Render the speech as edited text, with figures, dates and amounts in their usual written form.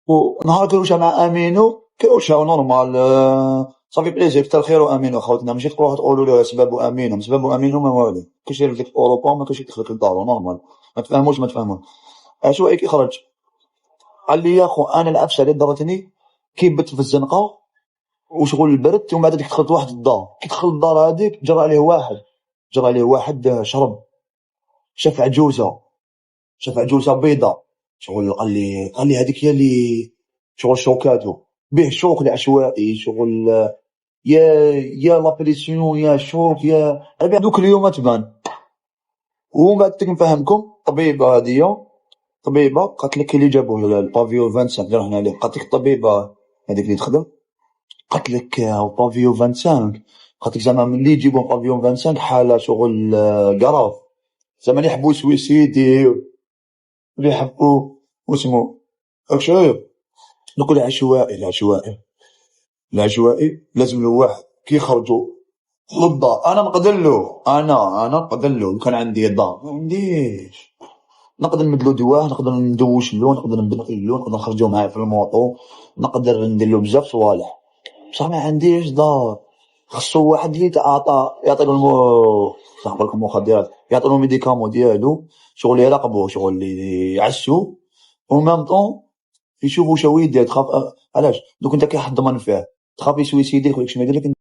ونهار كروشها مع امينو كروشها نورمال، صافي بليزير كتر خير امينو خوتنا، ماشي تروحوا تقولوا له سباب امينو، سباب امينو ما والو، كاينش يدير لك اوروبا وما كاينش يدخلك لدارو نورمال، ما تفهموش ما تفهموش. عشوائي كي خرج قال لي يا خو انا العفسه اللي ضرتني كي بت في الزنقه وشغل البرد، ومن بعد ديك دخلت واحد الدار، كي دخل الدار هذيك جرى عليه واحد شرب، شاف عجوزه، شاف عجوزه بيضاء، شغل قال لي هذيك هي اللي شغل شوكاتو، به شوك العشوائي شغل، يا يا لابريسيون يا شوك يا ربي دوك اليوم تبان. ومن بعد نفهمكم طبيبه هذه، طبيبه قالت لك اللي جابوه البافيو 25 اللي رحنا عليه، قالت لك الطبيبه هذيك اللي تخدم، قالت لك بافيو 25، قالت لك زعما ملي يجيبوا بافيو 25 حاله شغل قراف، زعما اللي يحبوا سويسيدي، اللي يحبوا واسمو راك شايف. دوك العشوائي لازم له واحد كي يخرجوا للدار، انا نقدر له، انا نقدر له لو كان عندي دار، ما عنديش، نقدر نمدلو دواه، نقدر ندوش له، نقدر نبدل له، نقدر نخرجو معاه في الموطو، نقدر ندير له بزاف صوالح، بصح ما عنديش دار. خصو واحد اللي يعطيلو صاحب المخدرات، يعطيلو الميديكامون ديالو، شغل يراقبوه، شغل اللي يعسو، و ميم طون يشوفوا واش هو يدير، تخاف علاش دوك انت كي حد ضمن فيه تخاف يسويسيدي، يقولك ما يدير لك.